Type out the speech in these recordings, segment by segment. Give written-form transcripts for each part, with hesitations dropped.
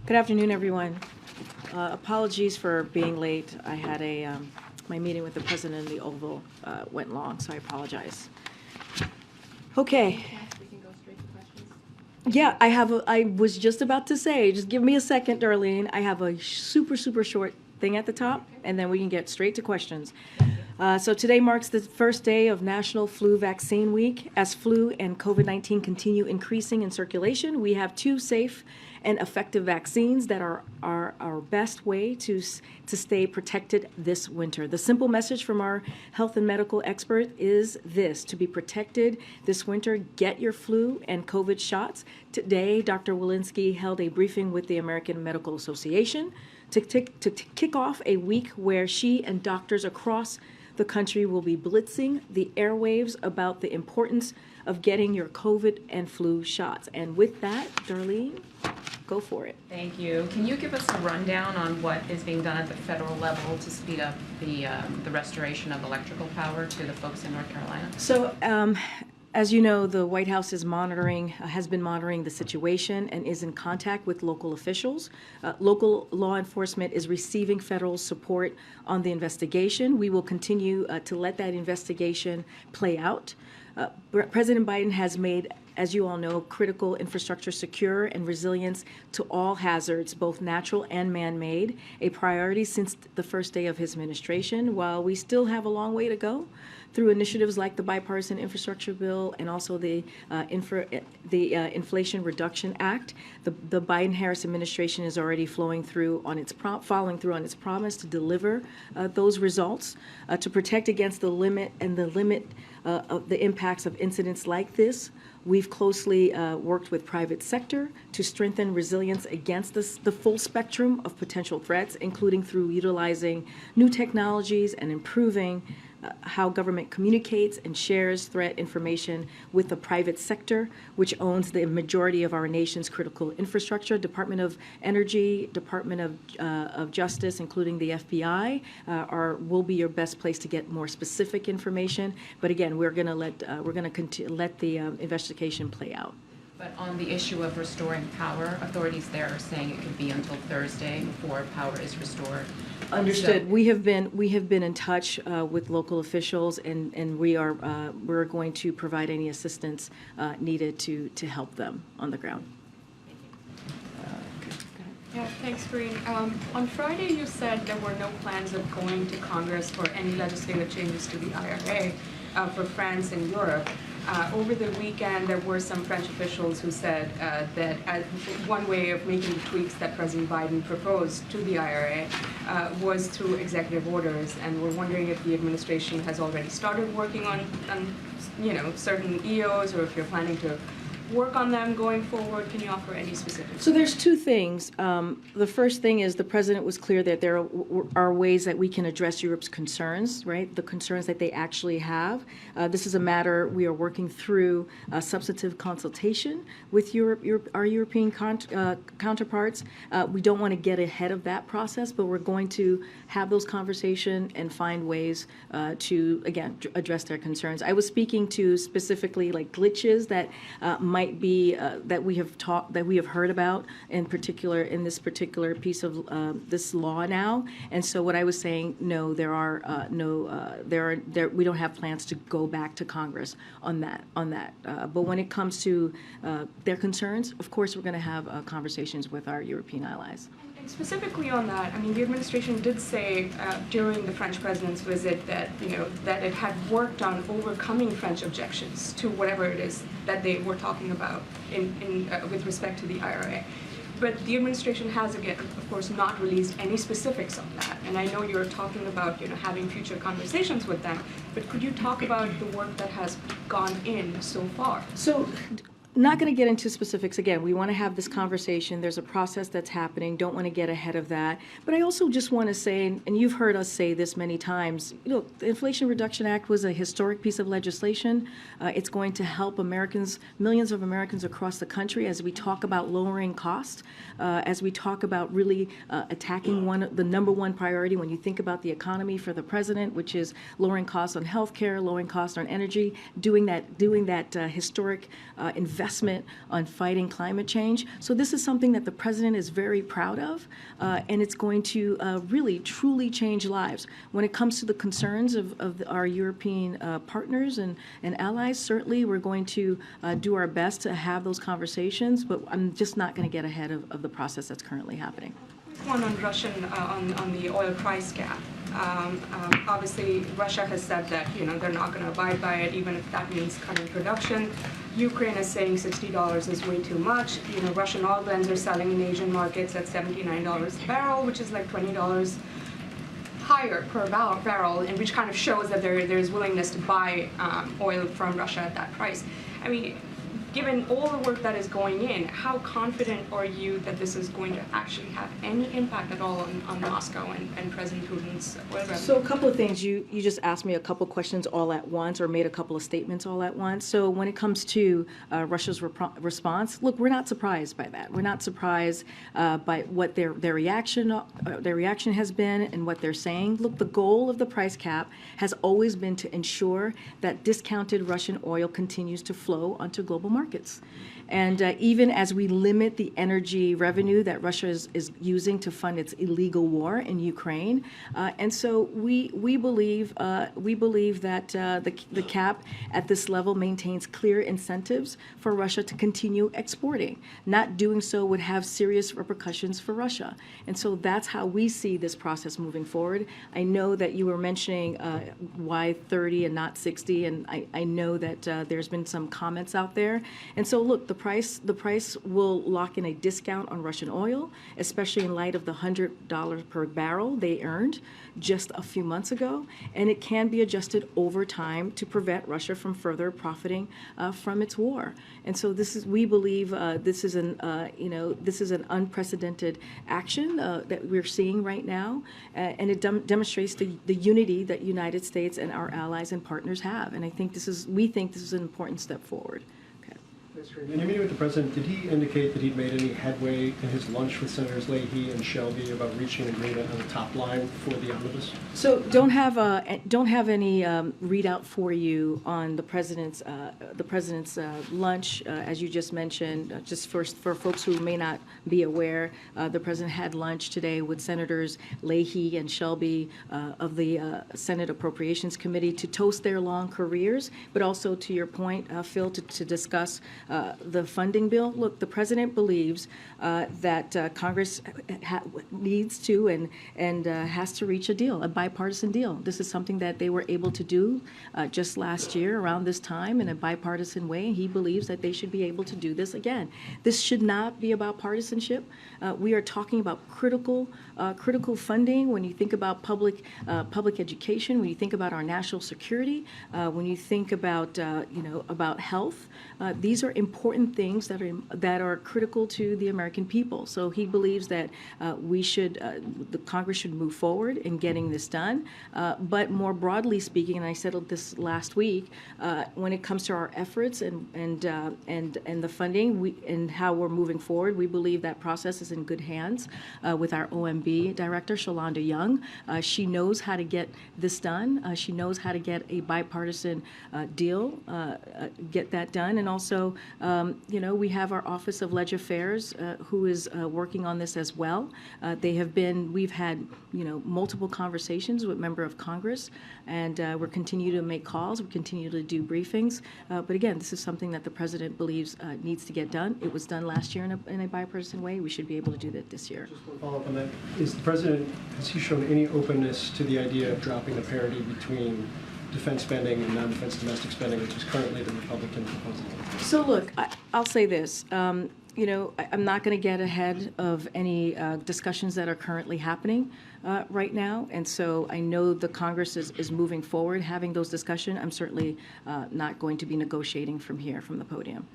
Good afternoon, everyone. Apologies for being late. I had my meeting with the president of the Oval went long, so I apologize. Okay. We can go straight to questions. Yeah, I was just about to say, just give me a second, Darlene. I have a super short thing at the top, and then we can get straight to questions. So today marks the first day of National Flu Vaccine Week. As flu and COVID-19 continue increasing in circulation, we have two safe and effective vaccines that are our best way to stay protected this winter. The simple message from our health and medical expert is this: to be protected this winter, get your flu and COVID shots. Today, Dr. Walensky held a briefing with the American Medical Association to kick off a week where she and doctors across the country will be blitzing the airwaves about the importance of getting your COVID and flu shots. And with that, Darlene, go for it. Thank you. Can you give us a rundown on what is being done at the federal level to speed up the restoration of electrical power to the folks in North Carolina? So, as you know, the White House is has been monitoring the situation and is in contact with local officials. Local law enforcement is receiving federal support on the investigation. We will continue to let that investigation play out. President Biden has made, as you all know, critical infrastructure secure and resilience to all hazards, both natural and man-made, a priority since the first day of his administration. While we still have a long way to go, through initiatives like the bipartisan infrastructure bill and also the Inflation Reduction Act, the Biden-Harris administration is already following through on its promise to deliver those results, to protect against the impacts of incidents like this. We've closely worked with private sector to strengthen resilience against the full spectrum of potential threats, including through utilizing new technologies and improving how government communicates and shares threat information with the private sector, which owns the majority of our nation's critical infrastructure. Department of Energy, Department of Justice, including the FBI, will be your best place to get more specific information. But again, we're going to let the investigation play out. But on the issue of restoring power, authorities there are saying it could be until Thursday before power is restored. Understood. So, we have been in touch with local officials, and we're going to provide any assistance needed to help them on the ground. Yeah, thanks, Karine. On Friday, you said there were no plans of going to Congress for any legislative changes to the IRA for France and Europe. Over the weekend, there were some French officials who said that one way of making the tweaks that President Biden proposed to the IRA was through executive orders, and we're wondering if the administration has already started working on certain EOs, or if you're planning to work on them going forward. Can you offer any specifics? So there's two things. The first thing is the president was clear that there are ways that we can address Europe's concerns, right? The concerns that they actually have. This is a matter we are working through substantive consultation with our European counterparts. We don't want to get ahead of that process, but we're going to have those conversations and find ways to, again, address their concerns. I was speaking to specifically like glitches that might be that we have heard about in this particular piece of this law now. And so what I was saying, no, we don't have plans to go back to Congress on that. But when it comes to their concerns, of course, we're going to have conversations with our European allies. And specifically on that, I mean, the administration did say during the French president's visit that that it had worked on overcoming French objections to whatever it is that they were talking about with respect to the IRA. But the administration has, again, of course, not released any specifics on that. And I know you're talking about having future conversations with them. But could you talk about the work that has gone in so far? So, not going to get into specifics. Again, we want to have this conversation. There's a process that's happening. Don't want to get ahead of that. But I also just want to say, and you've heard us say this many times, the Inflation Reduction Act was a historic piece of legislation. It's going to help Americans, millions of Americans across the country, as we talk about lowering costs, as we talk about really attacking the number one priority when you think about the economy for the president, which is lowering costs on health care, lowering costs on energy, doing that historic investment investment on fighting climate change. So this is something that the president is very proud of, and it's going to really, truly change lives. When it comes to the concerns of our European partners and allies, certainly we're going to do our best to have those conversations, but I'm just not going to get ahead of the process that's currently happening. One on Russian, on the oil price cap. Obviously, Russia has said that they're not going to abide by it, even if that means cutting production. Ukraine is saying $60 is way too much. Russian oil blends are selling in Asian markets at $79 a barrel, which is like $20 higher per barrel, and which kind of shows that there's willingness to buy oil from Russia at that price. I mean, given all the work that is going in, how confident are you that this is going to actually have any impact at all on Moscow and President Putin's oil revenue? So a couple of things. You just asked me a couple questions all at once, or made a couple of statements all at once. So when it comes to Russia's response, look, we're not surprised by that. We're not surprised by what their reaction has been and what they're saying. Look, the goal of the price cap has always been to ensure that discounted Russian oil continues to flow onto global markets. And even as we limit the energy revenue that Russia is using to fund its illegal war in Ukraine, and so we believe that the cap at this level maintains clear incentives for Russia to continue exporting. Not doing so would have serious repercussions for Russia, and so that's how we see this process moving forward. I know that you were mentioning why 30 and not 60, and I know that there's been some comments out there. And so, look, the price will lock in a discount on Russian oil, especially in light of the $100 per barrel they earned just a few months ago, and it can be adjusted over time to prevent Russia from further profiting from its war. And so, we believe this is an unprecedented action that we're seeing right now, and it demonstrates the unity that United States and our allies and partners have. And we think this is an important step forward. In your meeting with the president, did he indicate that he'd made any headway in his lunch with Senators Leahy and Shelby about reaching an agreement on the top line for the omnibus? So don't have any readout for you on the president's lunch, as you just mentioned. Just for folks who may not be aware, the president had lunch today with Senators Leahy and Shelby of the Senate Appropriations Committee to toast their long careers, but also, to your point, Phil, to discuss the funding bill. Look, the president believes that Congress needs to and has to reach a deal, a bipartisan deal. This is something that they were able to do just last year around this time in a bipartisan way. He believes that they should be able to do this again. This should not be about partisanship. We are talking about critical funding. When you think about public education, when you think about our national security, when you think about health, these are important things that are critical to the American people. So he believes that the Congress should move forward in getting this done. But more broadly speaking, and I said this last week, when it comes to our efforts and the funding and how we're moving forward, we believe that process is in good hands with our OMB director, Shalonda Young. She knows how to get this done. She knows how to get a bipartisan deal, get that done, and also we have our Office of Leg Affairs who is working on this as well. We've had multiple conversations with members of Congress, and we're continuing to make calls. We continue to do briefings. But again, this is something that the president believes needs to get done. It was done last year in a bipartisan way. We should be able to do that this year. Just one follow-up on that. Has he shown any openness to the idea of dropping the parity between defense spending and non-defense domestic spending, which is currently the Republican proposal? So look, I'll say this. I'm not going to get ahead of any discussions that are currently happening right now. And so I know the Congress is moving forward, having those discussions. I'm certainly not going to be negotiating from here, from the podium.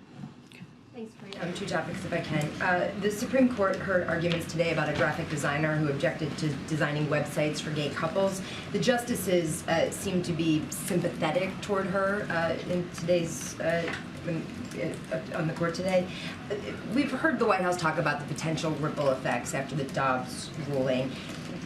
Thanks, Karine. Two topics, if I can. The Supreme Court heard arguments today about a graphic designer who objected to designing websites for gay couples. The justices seem to be sympathetic toward her in today's on the court today. We've heard the White House talk about the potential ripple effects after the Dobbs ruling.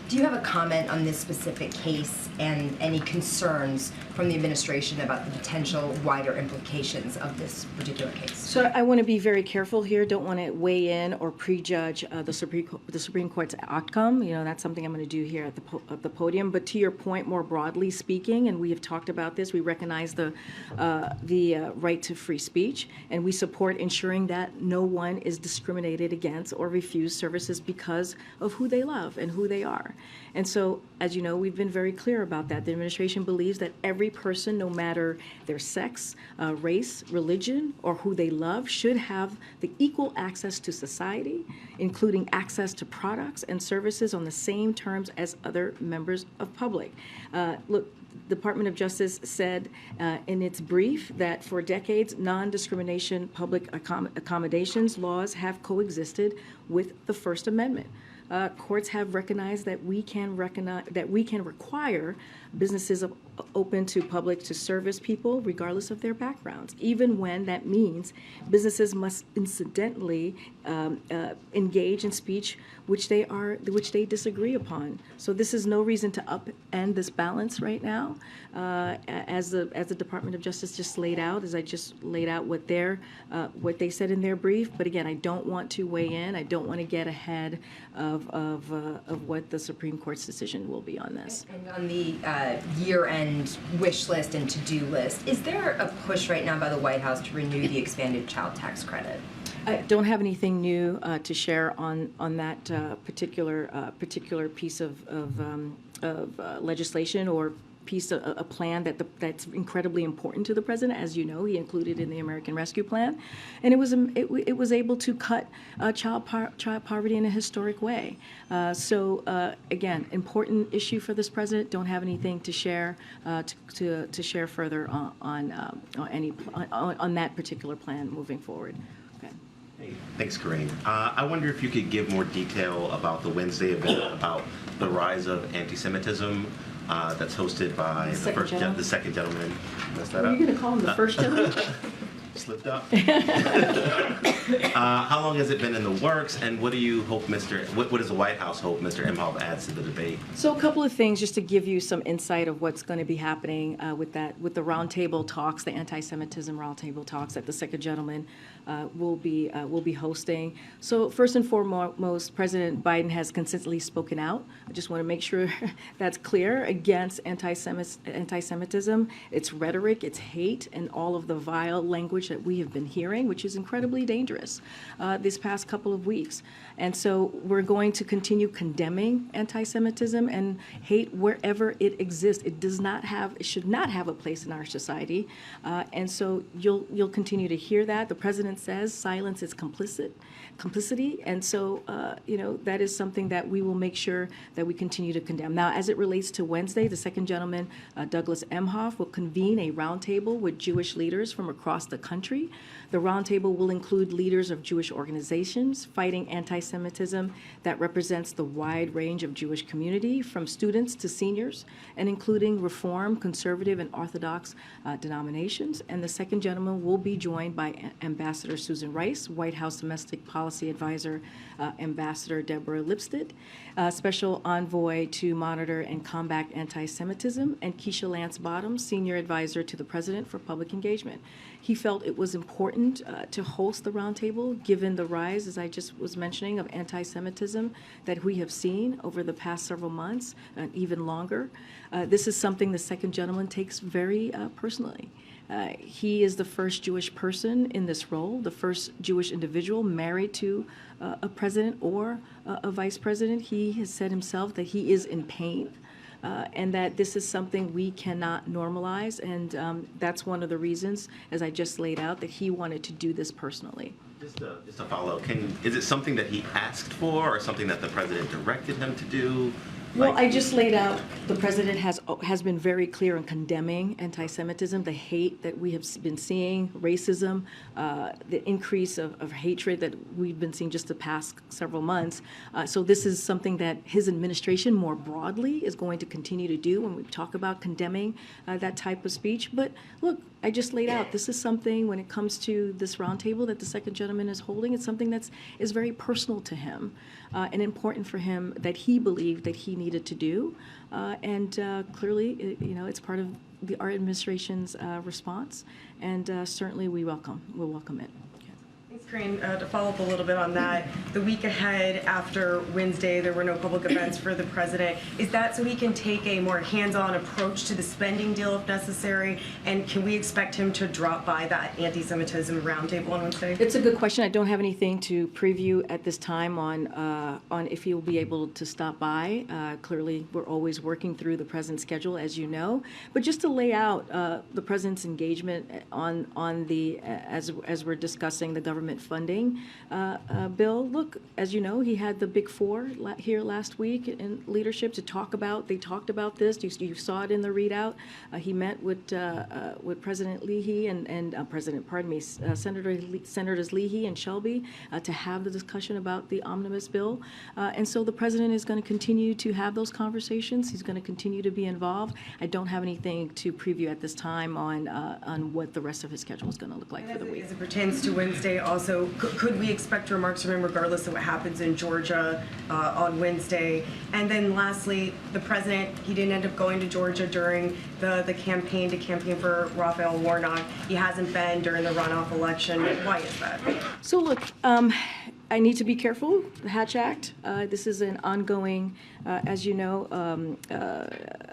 Do you have a comment on this specific case and any concerns from the administration about the potential wider implications of this particular case? So I want to be very careful here. Don't want to weigh in or prejudge the Supreme Court's outcome. You know, that's something I'm going to do here at the podium. But to your point, more broadly speaking, and we have talked about this, we recognize the right to free speech, and we support ensuring that no one is discriminated against or refused services because of who they love and who they are. And so, as you know, we've been very clear about that. The administration believes that every person, no matter their sex, race, religion, or who they love, should have the equal access to society, including access to products and services on the same terms as other members of public. Look, the Department of Justice said in its brief that for decades, non-discrimination public accommodations laws have coexisted with the First Amendment. Courts have recognized that we can require businesses open to public to service people regardless of their backgrounds, even when that means businesses must incidentally engage in speech which they disagree upon. So this is no reason to upend this balance right now, as the Department of Justice just laid out, as I just laid out what they said in their brief. But again, I don't want to weigh in. I don't want to get ahead of what the Supreme Court's decision will be on this. And on the year-end wish list and to-do list, is there a push right now by the White House to renew the expanded child tax credit? I don't have anything new to share on that particular piece of legislation or a plan that's incredibly important to the president. As you know, he included in the American Rescue Plan, and it was able to cut child poverty in a historic way. So again, important issue for this president. Don't have anything to share to share further on that particular plan moving forward. Okay. Hey, thanks, Karine. I wonder if you could give more detail about the Wednesday event about the rise of anti-Semitism that's hosted by the second gentleman. Messed that Are up? you going to call him the first gentleman? Slipped up. How long has it been in the works, and what do you hope what does the White House hope Mr. Imhoff adds to the debate? So a couple of things just to give you some insight of what's going to be happening with the roundtable talks, the anti-Semitism roundtable talks that the second gentleman will be hosting. So first and foremost, President Biden has consistently spoken out. I just want to make sure that's clear against anti-Semitism, its rhetoric, its hate, and all of the vile language that we have been hearing, which is incredibly dangerous this past couple of weeks. And so we're going to continue condemning anti-Semitism and hate wherever it exists. It should not have a place in our society. And so you'll continue to hear that. The president says silence is complicity. And so, that is something that we will make sure that we continue to condemn. Now, as it relates to Wednesday, the second gentleman, Douglas Emhoff, will convene a roundtable with Jewish leaders from across the country. The roundtable will include leaders of Jewish organizations fighting anti-Semitism that represents the wide range of Jewish community, from students to seniors, and including Reform, Conservative, and Orthodox denominations. And the second gentleman will be joined by Ambassador Susan Rice, White House Domestic Policy Advisor Ambassador Deborah Lipstadt, Special Envoy to Monitor and Combat Anti-Semitism, and Keisha Lance Bottoms, Senior Advisor to the President for Public Engagement. He felt it was important to host the roundtable, given the rise, as I just was mentioning, of anti-Semitism that we have seen over the past several months, and even longer. This is something the second gentleman takes very personally. He is the first Jewish person in this role, the first Jewish individual married to a president or a vice president. He has said himself that he is in pain. And that this is something we cannot normalize, and that's one of the reasons, as I just laid out, that he wanted to do this personally. Just a follow. Is it something that he asked for, or something that the president directed him to do? Well, I just laid out, the president has been very clear in condemning anti-Semitism, the hate that we have been seeing, racism, the increase of hatred that we've been seeing just the past several months. So this is something that his administration more broadly is going to continue to do when we talk about condemning that type of speech. But look, I just laid out, this is something, when it comes to this roundtable that the second gentleman is holding, it's something that is very personal to him and important for him, that he believed that he needed to do. And clearly, it's part of our administration's response, and certainly we'll welcome it. Thanks, Karine. To follow up a little bit on that, the week ahead after Wednesday, there were no public events for the president. Is that so he can take a more hands-on approach to the spending deal if necessary? And can we expect him to drop by that anti-Semitism roundtable on Wednesday? It's a good question. I don't have anything to preview at this time on if he'll be able to stop by. Clearly, we're always working through the president's schedule, as you know. But just to lay out the president's engagement on the as we're discussing the government funding bill. Look, as you know, he had the Big Four here last week in leadership to talk about. They talked about this. You saw it in the readout. He met with President Leahy and Senators Leahy and Shelby to have the discussion about the omnibus bill. And so the president is going to continue to have those conversations. He's going to continue to be involved. I don't have anything to preview at this time on what the rest of his schedule is going to look like for the week. As it pertains to Wednesday, also, could we expect remarks from him regardless of what happens in Georgia on Wednesday? And then lastly, the president, he didn't end up going to Georgia during the campaign for Raphael Warnock. He hasn't been during the runoff election. Why is that? So look, I need to be careful. The Hatch Act, this is an ongoing, as you know,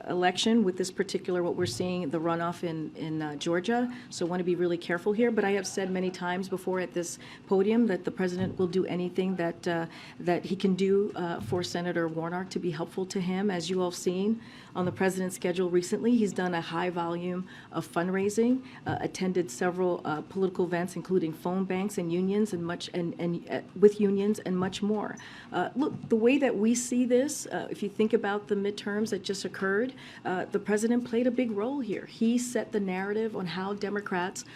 election with this particular, what we're seeing, the runoff in Georgia. So I want to be really careful here. But I have said many times before at this podium that the president will do anything that he can do for Senator Warnock to be helpful to him. As you all have seen on the president's schedule recently, he's done a high volume of fundraising, attended several political events, including phone banks and unions with unions and much more. Look, the way that we see this, if you think about the midterms that just occurred, the president played a big role here. He set the narrative on how Democrats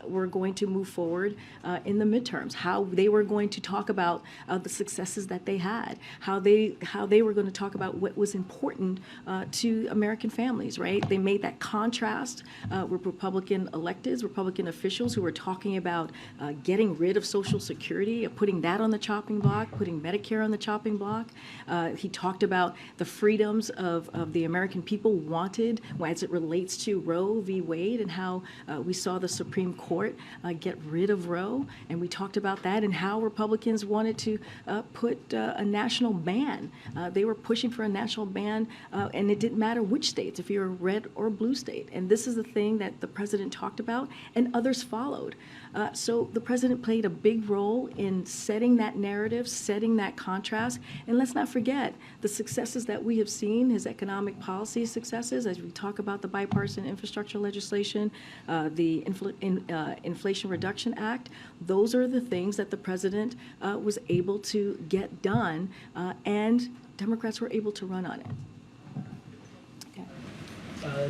were going to move forward in the midterms, how they were going to talk about the successes that they had, how they were going to talk about what was important to American families, right? They made that contrast with Republican electeds, Republican officials who were talking about getting rid of Social Security, putting that on the chopping block, putting Medicare on the chopping block. He talked about the freedoms of the American people wanted as it relates to Roe v. Wade and how we saw the Supreme Court get rid of Roe. And we talked about that and how Republicans wanted to put a national ban. They were pushing for a national ban, and it didn't matter which states, if you're a red or blue state. And this is the thing that the president talked about, and others followed. So the president played a big role in setting that narrative, setting that contrast. And let's not forget the successes that we have seen, his economic policy successes, as we talk about the bipartisan infrastructure legislation, the Inflation Reduction Act. Those are the things that the president was able to get done, and Democrats were able to run on it.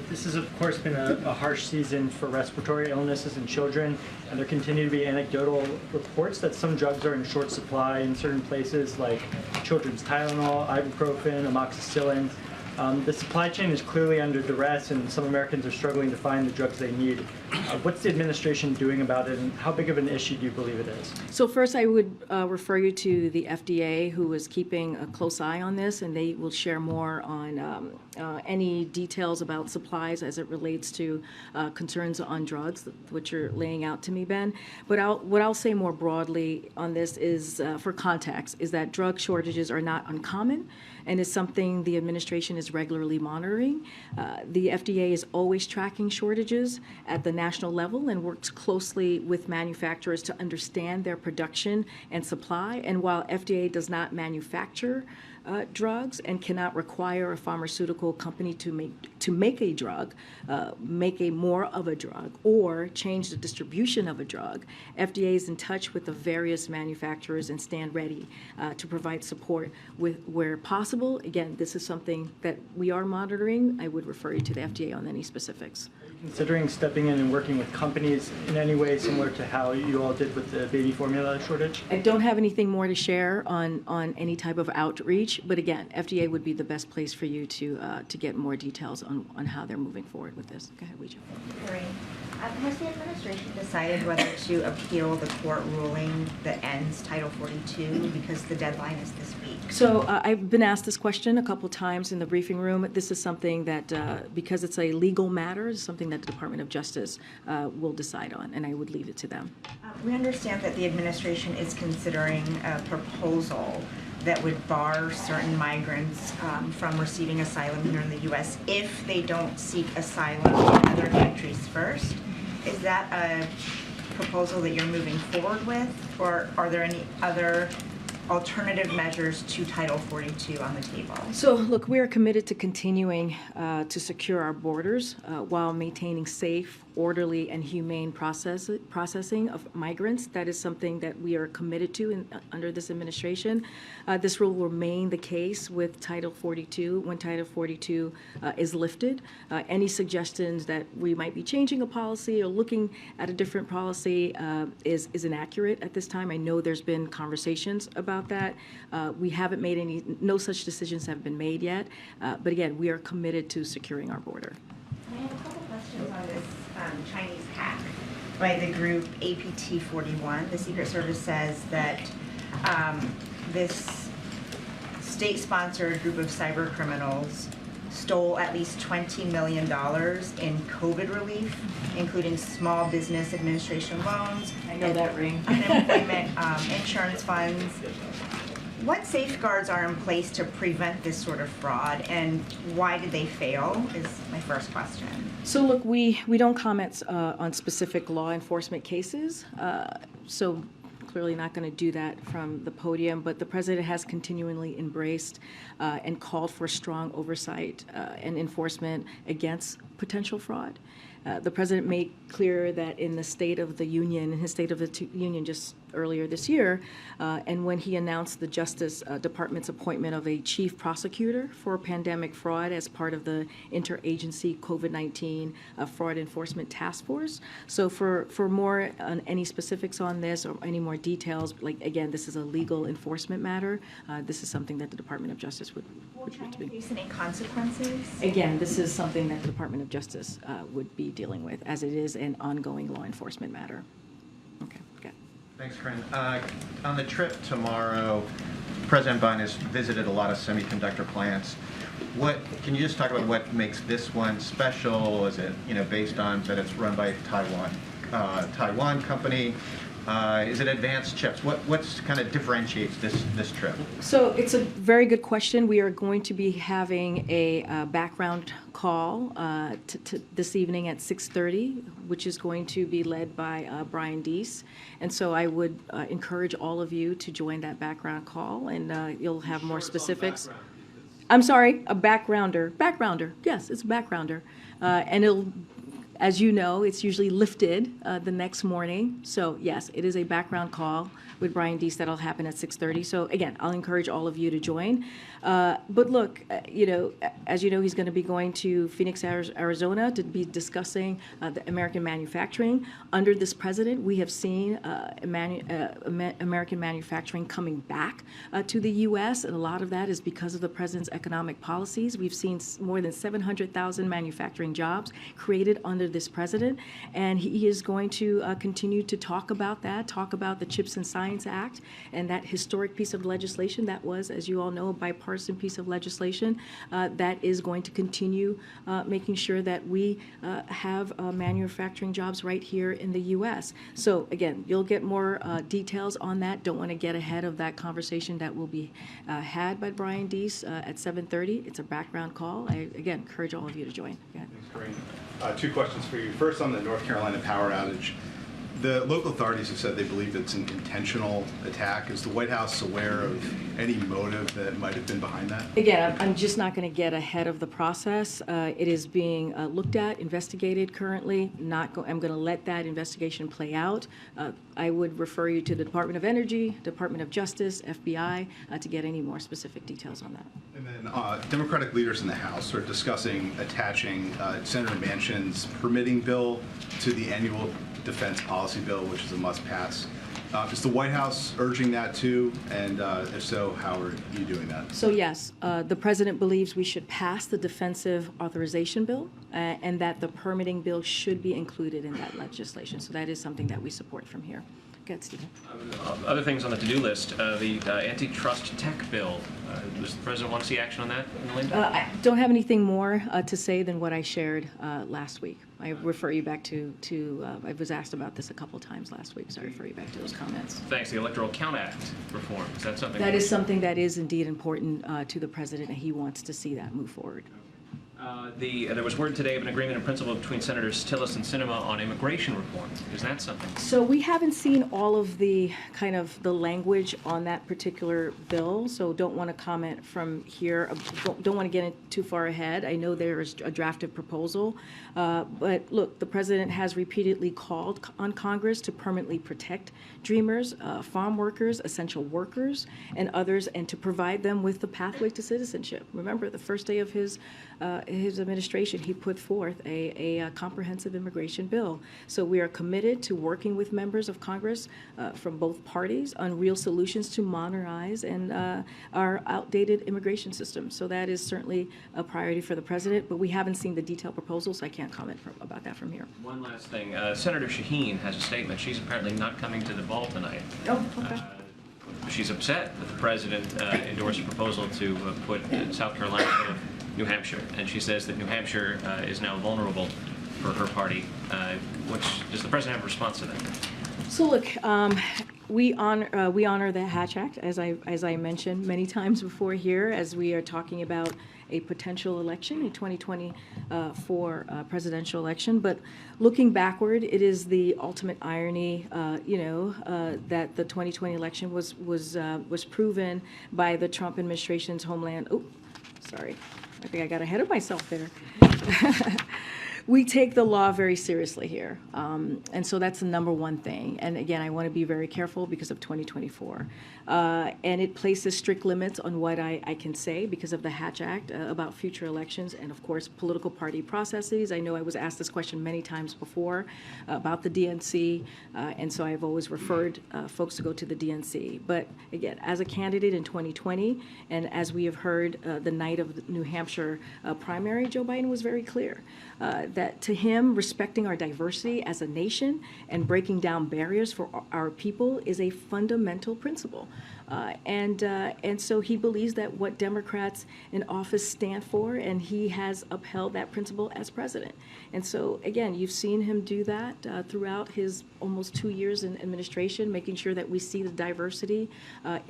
This has, of course, been a harsh season for respiratory illnesses in children, and there continue to be anecdotal reports that some drugs are in short supply in certain places, like children's Tylenol, ibuprofen, amoxicillin. The supply chain is clearly under duress, and some Americans are struggling to find the drugs they need. What's the administration doing about it, and how big of an issue do you believe it is? So first, I would refer you to the FDA, who is keeping a close eye on this, and they will share more on any details about supplies as it relates to concerns on drugs, which you're laying out to me, Ben. But what I'll say more broadly on this is, for context, is that drug shortages are not uncommon, and is something the administration is regularly monitoring. The FDA is always tracking shortages at the national level and works closely with manufacturers to understand their production and supply. And while FDA does not manufacture drugs and cannot require a pharmaceutical company to make a drug, make a more of a drug, or change the distribution of a drug, FDA is in touch with the various manufacturers and stand ready to provide support where possible. Again, this is something that we are monitoring. I would refer you to the FDA on any specifics. Are you considering stepping in and working with companies in any way similar to how you all did with the baby formula shortage? I don't have anything more to share on any type of outreach. but again, FDA would be the best place for you to get more details on how they're moving forward with this. Go ahead, Ouija. Karine, has the administration decided whether to appeal the court ruling that ends Title 42 because the deadline is this week? So I've been asked this question a couple times in the briefing room. This is something that, because it's a legal matter, is something that the Department of Justice will decide on, and I would leave it to them. We understand that the administration is considering a proposal that would bar certain migrants from receiving asylum here in the U.S. if they don't seek asylum in other countries first. Is that a proposal that you're moving forward with, or are there any other alternative measures to Title 42 on the table? So, look, we are committed to continuing to secure our borders while maintaining safe, orderly, and humane processing of migrants. That is something that we are committed to under this administration. This will remain the case with Title 42 when Title 42 is lifted. Any suggestions that we might be changing a policy or looking at a different policy is inaccurate at this time. I know there's been conversations about that. We haven't made no such decisions have been made yet. But again, we are committed to securing our border. I have a couple questions on this Chinese hack by the group APT41. The Secret Service says that this state-sponsored group of cyber criminals stole at least $20 million in COVID relief, including small business administration loans. I know that ring. Unemployment insurance funds. What safeguards are in place to prevent this sort of fraud, and why did they fail, is my first question. So look, we don't comment on specific law enforcement cases, so clearly not going to do that from the podium, but the president has continually embraced and called for strong oversight and enforcement against potential fraud. The president made clear that in the State of the Union, in his State of the Union just earlier this year, and when he announced the Justice Department's appointment of a chief prosecutor for pandemic fraud as part of the interagency COVID-19 fraud enforcement task force. So for more on any specifics on this or any more details, like again, this is a legal enforcement matter. This is something that the Department of Justice would be. Face any consequences? Again, this is something that the Department of Justice would be dealing with, as it is an ongoing law enforcement matter. Okay, good. Thanks, Karine. On the trip tomorrow, President Biden has visited a lot of semiconductor plants. Can you just talk about what makes this one special? Is it based on that it's run by Taiwan company? Is it advanced chips? What's kind of differentiates this trip? So it's a very good question. We are going to be having a background call this evening at 6:30, which is going to be led by Brian Deese. And so I would encourage all of you to join that background call, and you'll have more specifics. I'm sorry, a backgrounder. Backgrounder, yes, it's a backgrounder. And it'll, as you know, it's usually lifted the next morning. So yes, it is a background call with Brian Deese that'll happen at 6:30. So again, I'll encourage all of you to join. But look, as you know, he's going to be going to Phoenix, Arizona to be discussing the American manufacturing. Under this president, we have seen American manufacturing coming back to the U.S., and a lot of that is because of the president's economic policies. We've seen more than 700,000 manufacturing jobs created under this president, and he is going to continue to talk about that, talk about the CHIPS and Science Act, and that historic piece of legislation that was, as you all know, a bipartisan piece of legislation that is going to continue making sure that we have manufacturing jobs right here in the U.S. So again, you'll get more details on that. Don't want to get ahead of that conversation that will be had by Brian Deese at 7:30. It's a background call. I, again, encourage all of you to join. Thanks, Karine. Two questions for you. First, on the North Carolina power outage. The local authorities have said they believe it's an intentional attack. Is the White House aware of any motive that might have been behind that? Again, I'm just not going to get ahead of the process. It is being looked at, investigated currently. I'm going to let that investigation play out. I would refer you to the Department of Energy, Department of Justice, FBI, to get any more specific details on that. And then Democratic leaders in the House are discussing attaching Senator Manchin's permitting bill to the annual defense policy bill, which is a must-pass. Is the White House urging that too? And if so, how are you doing that? So yes, the president believes we should pass the defensive authorization bill and that the permitting bill should be included in that legislation. So that is something that we support from here. Go ahead, Stephen. Other things on the to-do list, the antitrust tech bill. Does the president want to see action on that, Linda? I don't have anything more to say than what I shared last week. I refer you back to I was asked about this a couple times last week, so I refer you back to those comments. Thanks. The Electoral Count Act reform. Is that something? That is something that is indeed important to the president, and he wants to see that move forward. There was word today of an agreement in principle between Senators Tillis and Sinema on immigration reform. Is that something? So we haven't seen all of the kind of the language on that particular bill, so don't want to comment from here. Don't want to get too far ahead. I know there is a drafted proposal, but look, the president has repeatedly called on Congress to permanently protect Dreamers, farm workers, essential workers, and others, and to provide them with the pathway to citizenship. Remember, the first day of his administration, he put forth a comprehensive immigration bill. So we are committed to working with members of Congress from both parties on real solutions to modernize and our outdated immigration system. So that is certainly a priority for the president, but we haven't seen the detailed proposal, so I can't comment about that from here. One last thing. Senator Shaheen has a statement. She's apparently not coming to the ball tonight. Oh, okay. She's upset that the president endorsed a proposal to put South Carolina ahead of New Hampshire, and she says that New Hampshire is now vulnerable for her party. Does the president have a response to that? So look, we honor the Hatch Act, as I mentioned many times before here, as we are talking about a potential election, a 2024 presidential election. But looking backward, it is the ultimate irony, that the 2020 election was proven by the Trump administration's Homeland. Oh, sorry, I think I got ahead of myself there. We take the law very seriously here, and so that's the number one thing. And again, I want to be very careful because of 2024. And it places strict limits on what I can say because of the Hatch Act about future elections and, of course, political party processes. I know I was asked this question many times before about the DNC, and so I've always referred folks to go to the DNC. But again, as a candidate in 2020, and as we have heard the night of the New Hampshire primary, Joe Biden was very clear that to him, respecting our diversity as a nation and breaking down barriers for our people is a fundamental principle. And so he believes that what Democrats in office stand for, and he has upheld that principle as president. And so, again, you've seen him do that throughout his almost 2 years in administration, making sure that we see the diversity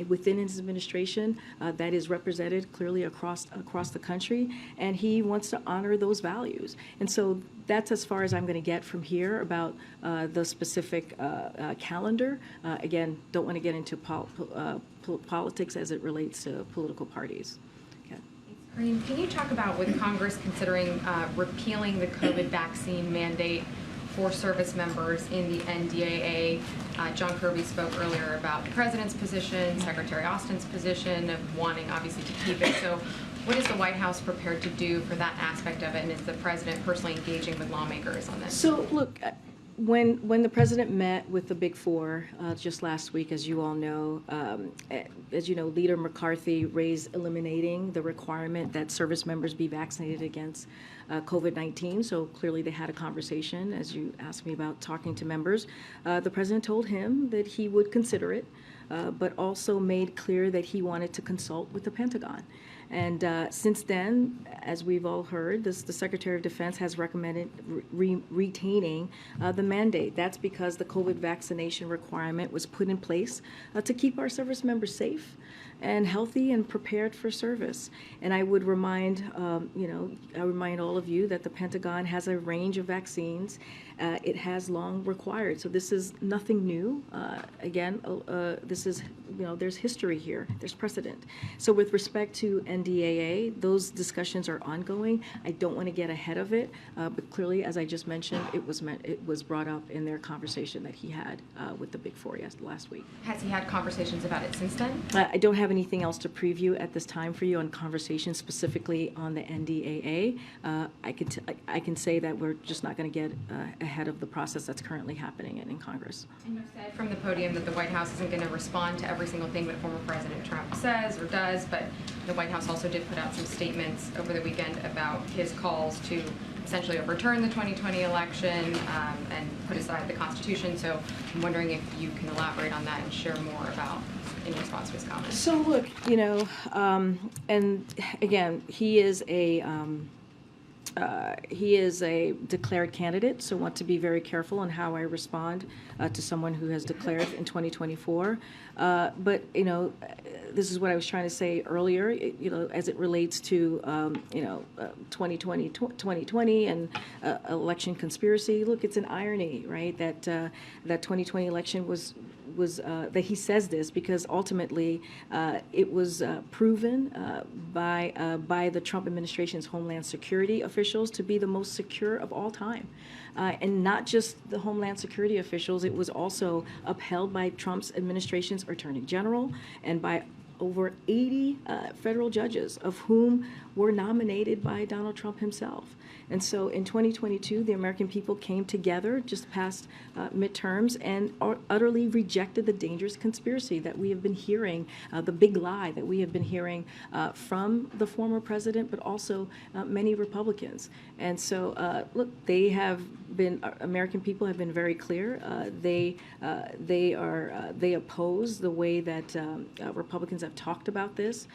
within his administration that is represented clearly across the country, and he wants to honor those values. And so that's as far as I'm going to get from here about the specific calendar. Again, don't want to get into politics as it relates to political parties. Okay. Karine, can you talk about with Congress considering repealing the COVID vaccine mandate for service members in the NDAA? John Kirby spoke earlier about the president's position, Secretary Austin's position of wanting obviously to keep it. So what is the White House prepared to do for that aspect of it, and is the president personally engaging with lawmakers on this? So look, when the president met with the Big Four just last week, as you all know, Leader McCarthy raised eliminating the requirement that service members be vaccinated against COVID-19. So clearly they had a conversation, as you asked me about talking to members. The president told him that he would consider it, but also made clear that he wanted to consult with the Pentagon. And since then, as we've all heard, the Secretary of Defense has recommended retaining the mandate. That's because the COVID vaccination requirement was put in place to keep our service members safe and healthy and prepared for service. And I would remind, I remind all of you that the Pentagon has a range of vaccines. It has long required. So this is nothing new. Again, this is, there's history here. There's precedent. So with respect to NDAA. Those discussions are ongoing. I don't want to get ahead of it, but clearly, as I just mentioned, it was brought up in their conversation that he had with the Big Four last week. Has he had conversations about it since then? I don't have anything else to preview at this time for you on conversations specifically on the NDAA. I can say that we're just not going to get ahead of the process that's currently happening in Congress. And you said from the podium that the White House isn't going to respond to every single thing that former President Trump says or does, but the White House also did put out some statements over the weekend about his calls to essentially overturn the 2020 election and put aside the Constitution. So I'm wondering if you can elaborate on that and share more about in response to his comments. So look, and again, he is a declared candidate, so want to be very careful on how I respond to someone who has declared in 2024. But this is what I was trying to say earlier. As it relates to 2020 and election conspiracy. Look, it's an irony, right? That 2020 election was that he says this because ultimately it was proven by the Trump administration's Homeland Security officials to be the most secure of all time. And not just the Homeland Security officials, it was also upheld by Trump's administration's Attorney General and by over 80 federal judges, of whom were nominated by Donald Trump himself. And so in 2022, the American people came together just past midterms and utterly rejected the dangerous conspiracy that we have been hearing, the big lie that we have been hearing from the former president, but also many Republicans. And so, look, American people have been very clear. They oppose the way that Republicans have talked about this.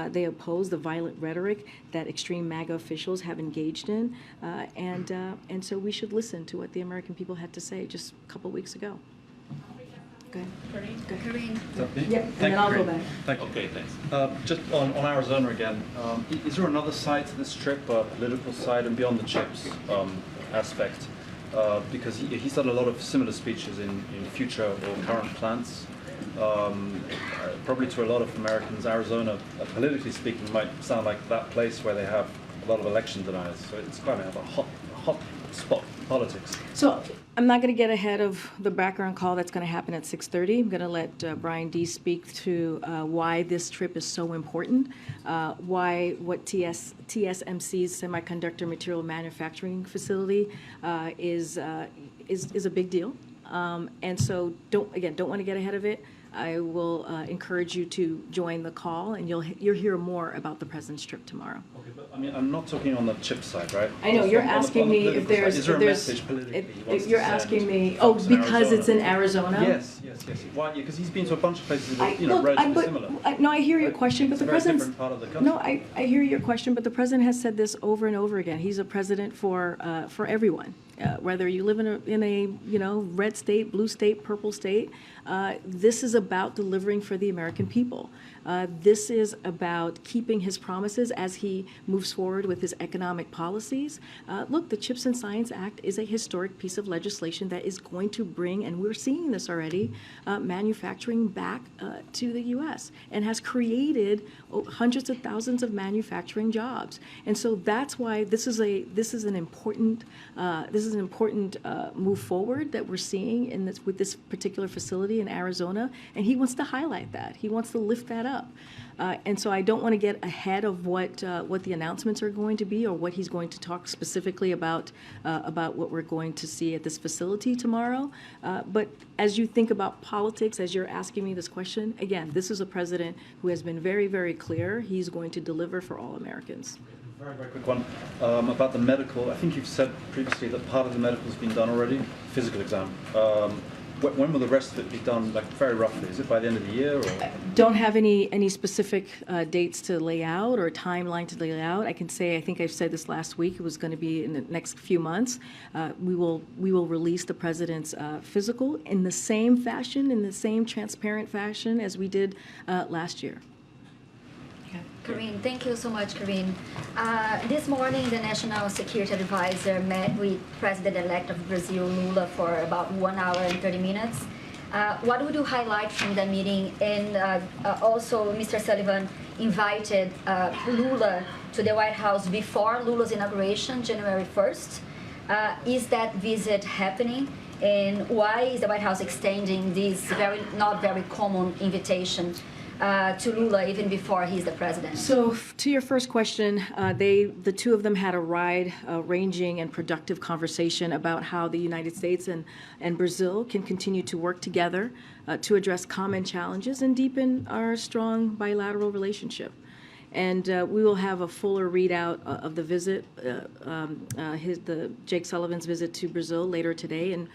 They oppose the violent rhetoric that extreme MAGA officials have engaged in. And so we should listen to what the American people had to say just a couple weeks ago. Go ahead. Karine. Yeah, and then I'll go back. Thank you. Okay, thanks. Just on Arizona again, is there another side to this trip, a political side and beyond the chips aspect? Because he's done a lot of similar speeches in future or current plans. Probably to a lot of Americans, Arizona, politically speaking, might sound like that place where they have a lot of election deniers. So it's kind of a hot spot politics. So I'm not going to get ahead of the background call that's going to happen at 6:30. I'm going to let Brian D. speak to why this trip is so important, what TSMC's semiconductor material manufacturing facility is a big deal. And so don't want to get ahead of it. I will encourage you to join the call, and you'll hear more about the president's trip tomorrow. Okay, but I mean, I'm not talking on the chip side, right? I know you're asking me if there's. Is there a message politically? If you're asking me, oh, because it's in Arizona. Yes. Why? Because he's been to a bunch of places that are, relatively similar. No, I hear your question, but the president's. It's a very different part of the country. No, I hear your question, but the president has said this over and over again. He's a president for everyone, whether you live in a red state, blue state, purple state. This is about delivering for the American people. This is about keeping his promises as he moves forward with his economic policies. Look, the CHIPS and Science Act is a historic piece of legislation that is going to bring, and we're seeing this already, manufacturing back to the U.S. and has created hundreds of thousands of manufacturing jobs. And so that's why this is an important move forward that we're seeing with this particular facility in Arizona, and he wants to highlight that. He wants to lift that up. And so I don't want to get ahead of what the announcements are going to be or what he's going to talk specifically about what we're going to see at this facility tomorrow. But as you think about politics, as you're asking me this question, again, this is a president who has been very, very clear. He's going to deliver for all Americans. Very, very quick one about the medical. I think you've said previously that part of the medical has been done already, physical exam. When will the rest of it be done, like very roughly? Is it by the end of the year? Or? Don't have any specific dates to lay out or timeline to lay out. I can say, I think I've said this last week, it was going to be in the next few months. We will release the president's physical in the same fashion, in the same transparent fashion as we did last year. Karine, thank you so much, Karine. This morning, the National Security Advisor met with President-elect of Brazil, Lula, for about 1 hour and 30 minutes. What would you highlight from the meeting? And also, Mr. Sullivan invited Lula to the White House before Lula's inauguration, January 1st. Is that visit happening? And why is the White House extending this not very common invitation to Lula even before he's the president? So to your first question, the two of them had a wide-ranging and productive conversation about how the United States and Brazil can continue to work together to address common challenges and deepen our strong bilateral relationship. And we will have a fuller readout of the visit, Jake Sullivan's visit to Brazil later today, and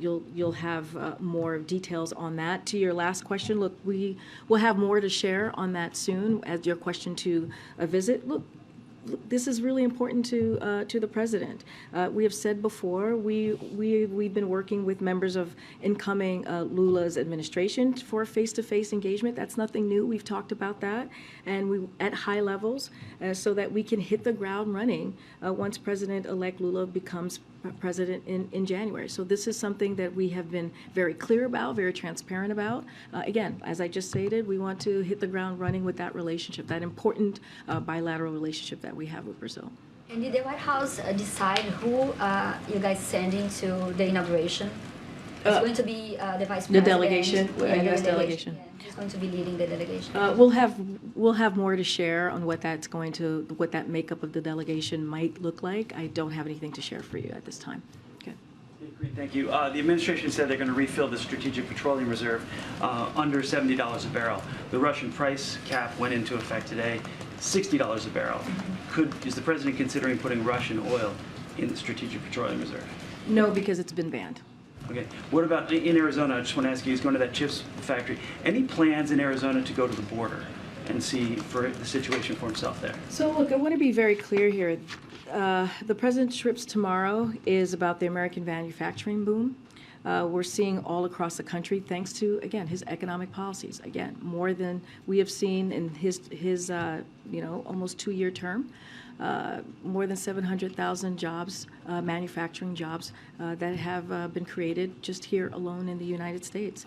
you'll have more details on that. To your last question, look, we will have more to share on that soon. As your question to a visit, look, this is really important to the president. We have said before we've been working with members of incoming Lula's administration for face-to-face engagement. That's nothing new. We've talked about that, and we at high levels, so that we can hit the ground running once President-elect Lula becomes president in January. So this is something that we have been very clear about, very transparent about. Again, as I just stated, we want to hit the ground running with that relationship, that important bilateral relationship that we have with Brazil. And did the White House decide who you guys sending to the inauguration? It's going to be the vice president. The delegation, Yeah, U.S. the delegation. Yeah, he's going to be leading the delegation. We'll have more to share on what that makeup of the delegation might look like. I don't have anything to share for you at this time. Okay. Great, thank you. The administration said they're going to refill the Strategic Petroleum Reserve under $70 a barrel. The Russian price cap went into effect today, $60 a barrel. Is the president considering putting Russian oil in the Strategic Petroleum Reserve? No, because it's been banned. Okay. What about in Arizona? I just want to ask you, he's going to that chips factory. Any plans in Arizona to go to the border and see for the situation for himself there? So look, I want to be very clear here. The president's trips tomorrow is about the American manufacturing boom. We're seeing all across the country, thanks to, again, his economic policies. Again, more than we have seen in his almost 2-year term. More than 700,000 jobs, manufacturing jobs, that have been created just here alone in the United States.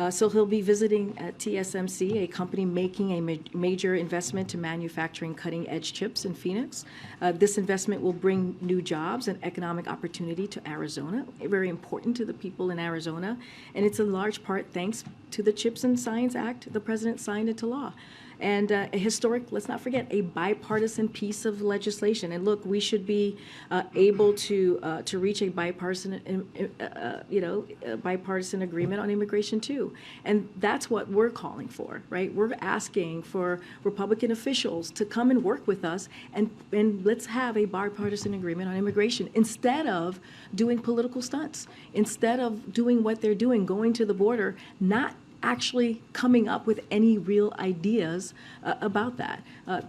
So he'll be visiting at TSMC, a company making a major investment to manufacturing cutting-edge chips in Phoenix. This investment will bring new jobs and economic opportunity to Arizona, very important to the people in Arizona, and it's in large part thanks to the CHIPS and Science Act the president signed into law. And a historic, let's not forget, a bipartisan piece of legislation. And look, we should be able to reach a bipartisan, bipartisan agreement on immigration too. And that's what we're calling for, right? We're asking for Republican officials to come and work with us, and let's have a bipartisan agreement on immigration instead of doing political stunts, instead of doing what they're doing, going to the border, not actually coming up with any real ideas about that.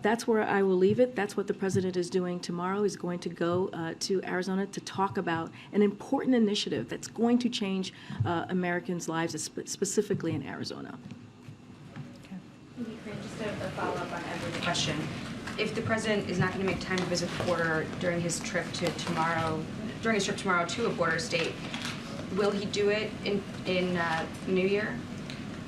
That's where I will leave it. That's what the president is doing tomorrow. He's going to go to Arizona to talk about an important initiative that's going to change Americans' lives, specifically in Arizona. Just a follow-up on Edward's question. If the president is not going to make time to visit the border during his trip tomorrow to a border state, will he do it in New Year?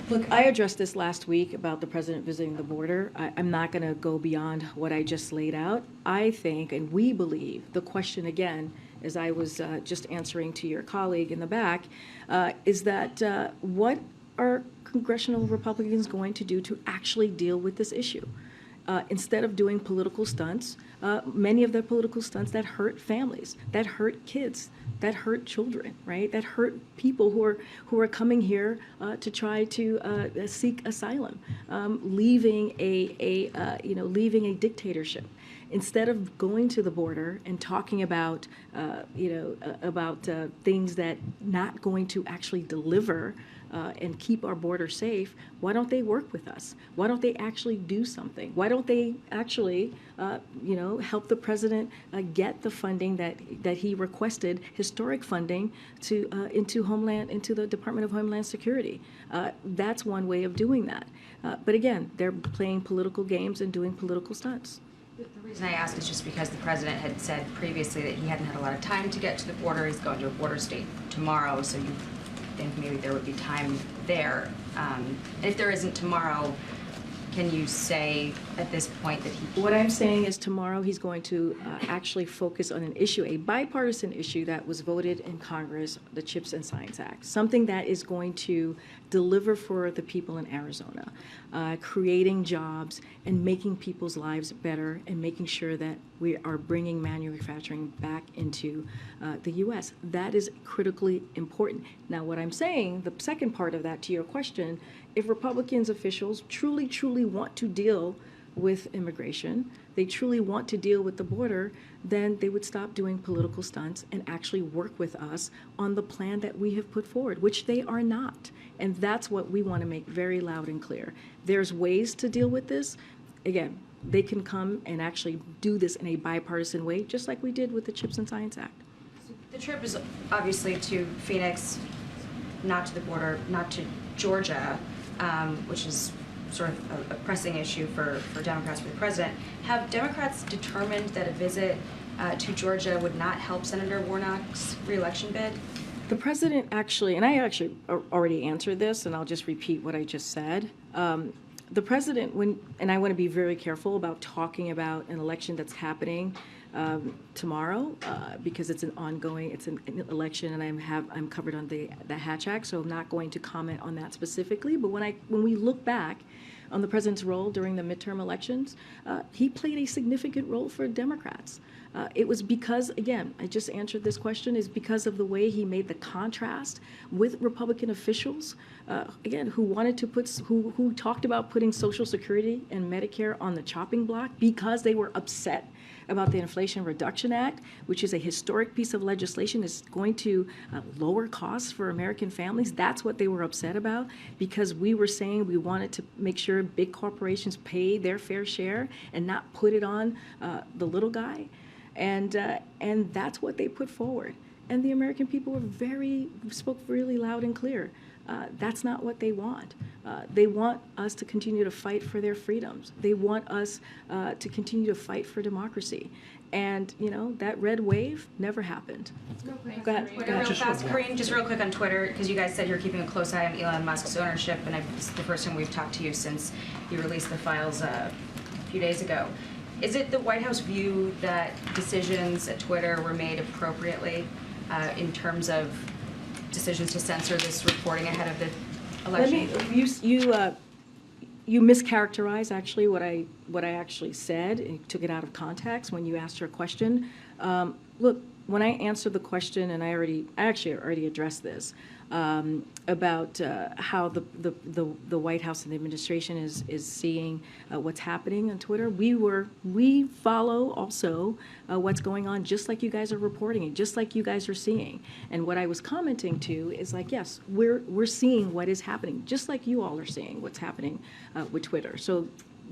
Look, I addressed this last week about the president visiting the border. I'm not going to go beyond what I just laid out. I think, and we believe, the question again, as I was just answering to your colleague in the back, is that what are congressional Republicans going to do to actually deal with this issue? Instead of doing political stunts, many of the political stunts that hurt families, that hurt kids, that hurt children, right? That hurt people who are coming here to try to seek asylum, leaving a dictatorship. Instead of going to the border and talking about things that not going to actually deliver and keep our border safe, why don't they work with us? Why don't they actually do something? Why don't they actually, help the president get the funding that he requested, historic funding, into the Department of Homeland Security? That's one way of doing that. But again, they're playing political games and doing political stunts. The reason I ask is just because the president had said previously that he hadn't had a lot of time to get to the border. He's going to a border state tomorrow, so you think maybe there would be time there. If there isn't tomorrow, can you say at this point that he... What I'm saying is tomorrow he's going to actually focus on an issue, a bipartisan issue that was voted in Congress, the CHIPS and Science Act, something that is going to deliver for the people in Arizona, creating jobs and making people's lives better and making sure that we are bringing manufacturing back into the U.S. That is critically important. Now, what I'm saying, the second part of that to your question, if Republicans officials truly want to deal with immigration, they truly want to deal with the border, then they would stop doing political stunts and actually work with us on the plan that we have put forward, which they are not. And that's what we want to make very loud and clear. There's ways to deal with this. Again, they can come and actually do this in a bipartisan way, just like we did with the CHIPS and Science Act. The trip is obviously to Phoenix, not to the border, not to Georgia, which is sort of a pressing issue for Democrats, for the president. Have Democrats determined that a visit to Georgia would not help Senator Warnock's reelection bid? The president actually, and I actually already answered this, and I'll just repeat what I just said. The president, and I want to be very careful about talking about an election that's happening tomorrow because it's an ongoing, it's an election, and I'm covered on the Hatch Act, so I'm not going to comment on that specifically. But when we look back on the president's role during the midterm elections, he played a significant role for Democrats. It was because, again, I just answered this question, is because of the way he made the contrast with Republican officials, again, who wanted to who talked about putting Social Security and Medicare on the chopping block because they were upset about the Inflation Reduction Act, which is a historic piece of legislation. It's going to lower costs for American families. That's what they were upset about, because we were saying we wanted to make sure big corporations pay their fair share and not put it on the little guy. And that's what they put forward. And the American people spoke really loud and clear. That's not what they want. They want us to continue to fight for their freedoms. They want us to continue to fight for democracy. And, that red wave never happened. Go ahead. Twitter, real fast, Karine, just real quick on Twitter, because you guys said you're keeping a close eye on Elon Musk's ownership, and this is the first time we've talked to you since you released the files a few days ago. Is it the White House view that decisions at Twitter were made appropriately in terms of decisions to censor this reporting ahead of the election? You mischaracterized actually what I actually said and took it out of context when you asked your question. Look, when I answered the question, and I actually already addressed this about how the White House and the administration is seeing what's happening on Twitter. We follow also what's going on, just like you guys are reporting it, just like you guys are seeing. And what I was commenting to is like, yes, we're seeing what is happening, just like you all are seeing what's happening with Twitter. So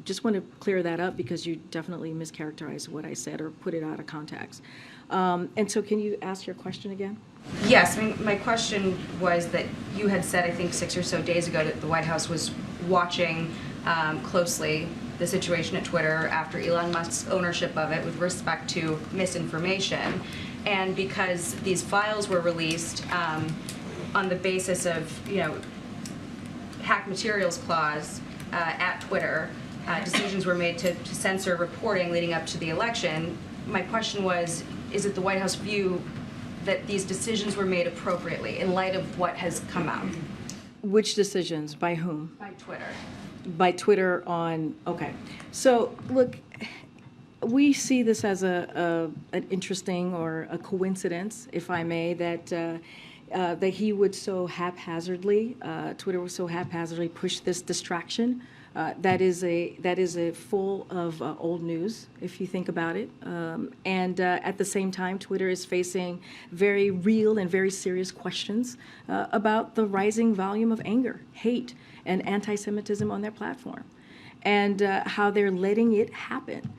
just want to clear that up because you definitely mischaracterized what I said or put it out of context. And so can you ask your question again? Yes, I mean, my question was that you had said, I think 6 or so days ago, that the White House was watching closely the situation at Twitter after Elon Musk's ownership of it with respect to misinformation. And because these files were released on the basis of, hack materials clause at Twitter, decisions were made to censor reporting leading up to the election. My question was, is it the White House view that these decisions were made appropriately in light of what has come out? Which decisions? By whom? By Twitter. By Twitter on, okay. So look, we see this as an interesting or a coincidence, if I may, that he would so haphazardly, Twitter would so haphazardly push this distraction. That is a full of old news, if you think about it. And at the same time, Twitter is facing very real and very serious questions about the rising volume of anger, hate, and anti-Semitism on their platform, and how they're letting it happen.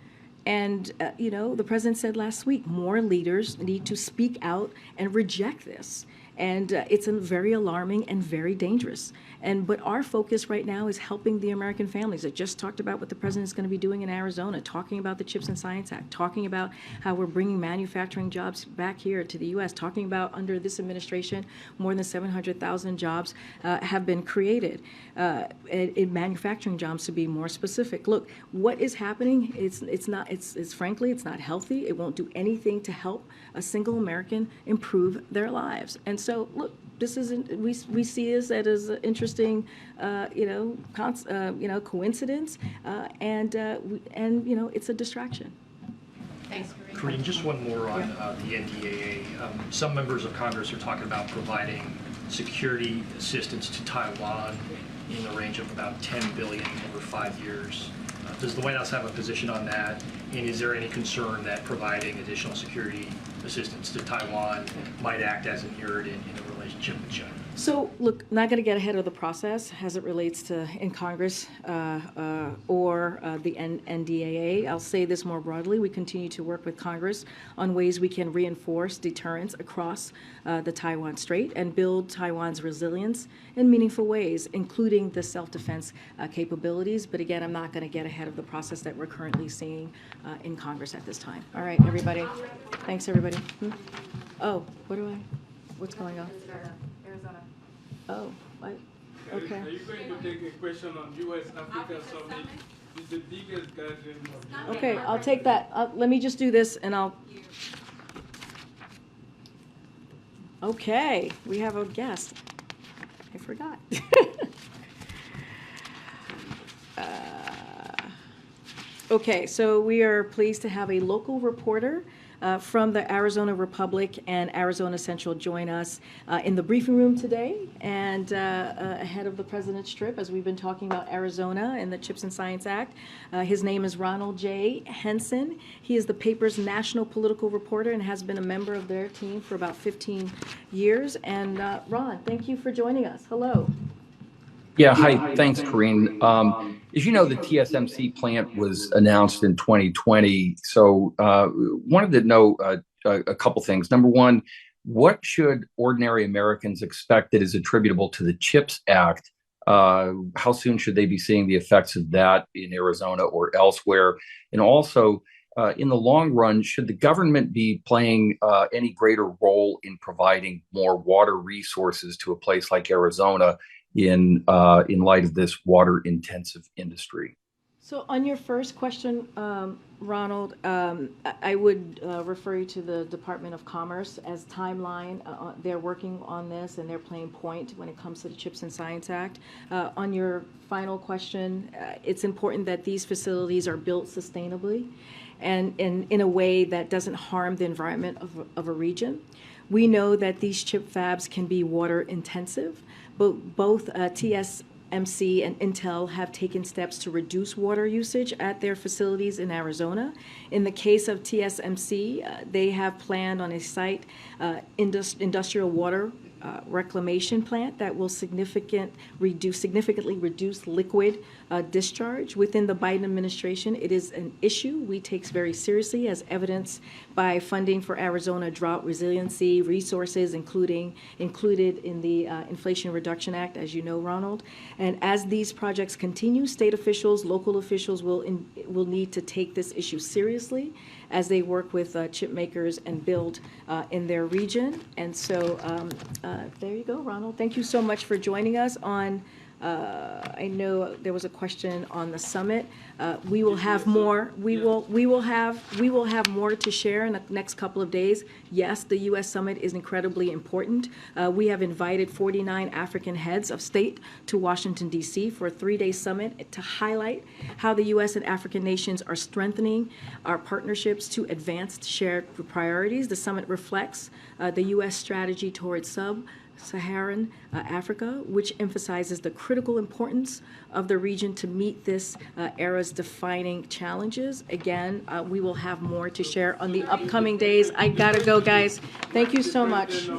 And, the president said last week, more leaders need to speak out and reject this. And it's very alarming and very dangerous. But our focus right now is helping the American families. I just talked about what the president's going to be doing in Arizona, talking about the CHIPS and Science Act, talking about how we're bringing manufacturing jobs back here to the U.S., talking about under this administration, more than 700,000 jobs have been created, in manufacturing jobs to be more specific. Look, what is happening, it's frankly, it's not healthy. It won't do anything to help a single American improve their lives. And so, look, this isn't, we see this as an interesting, coincidence, and it's a distraction. Thanks, Karine, just one more on the NDAA. Some members of Congress are talking about providing security assistance to Taiwan in the range of about $10 billion over 5 years. Does the White House have a position on that? And is there any concern that providing additional security assistance to Taiwan might act as an irritant in the relationship with China? So, look, not going to get ahead of the process as it relates to in Congress or the NDAA. I'll say this more broadly. We continue to work with Congress on ways we can reinforce deterrence across the Taiwan Strait and build Taiwan's resilience in meaningful ways, including the self-defense capabilities. But again, I'm not going to get ahead of the process that we're currently seeing in Congress at this time. All right, everybody. Thanks, everybody. Oh, what's going on? Arizona. Oh, okay. Are you going to take a question on U.S.-Africa Summit? It's the biggest gathering of Okay, I'll take that. Let me just do this and I'll... Okay, we have a guest. I forgot. Okay, so we are pleased to have a local reporter from the Arizona Republic and Arizona Central join us in the briefing room today and ahead of the president's trip, as we've been talking about Arizona and the CHIPS and Science Act. His name is Ronald J. Henson. He is the paper's national political reporter and has been a member of their team for about 15 years. And Ron, thank you for joining us. Hello. Yeah, hi. Thanks, Karine. As you know, the TSMC plant was announced in 2020. So wanted to know a couple things. Number one, what should ordinary Americans expect that is attributable to the CHIPS Act? How soon should they be seeing the effects of that in Arizona or elsewhere? And also, in the long run, should the government be playing any greater role in providing more water resources to a place like Arizona in light of this water-intensive industry? So on your first question, Ronald, I would refer you to the Department of Commerce as timeline. They're working on this and they're playing point when it comes to the CHIPS and Science Act. On your final question, it's important that these facilities are built sustainably and in a way that doesn't harm the environment of a region. We know that these chip fabs can be water intensive, but both TSMC and Intel have taken steps to reduce water usage at their facilities in Arizona. In the case of TSMC, they have planned on a site industrial water reclamation plant that will significantly reduce liquid discharge. Within the Biden administration, it is an issue we take very seriously, as evidenced by funding for Arizona drought resiliency resources, included in the Inflation Reduction Act, as you know, Ronald. And as these projects continue, state officials, local officials will need to take this issue seriously as they work with chip makers and build in their region. And so there you go, Ronald. Thank you so much for joining us on, I know there was a question on the summit. We will have more. We will have more to share in the next couple of days. Yes, the U.S. summit is incredibly important. We have invited 49 African heads of state to Washington, D.C. for a 3-day summit to highlight how the U.S. and African nations are strengthening our partnerships to advance shared priorities. The summit reflects the U.S. strategy towards Sub-Saharan Africa, which emphasizes the critical importance of the region to meet this era's defining challenges. Again, we will have more to share on the upcoming days. I gotta go, guys. Thank you so much.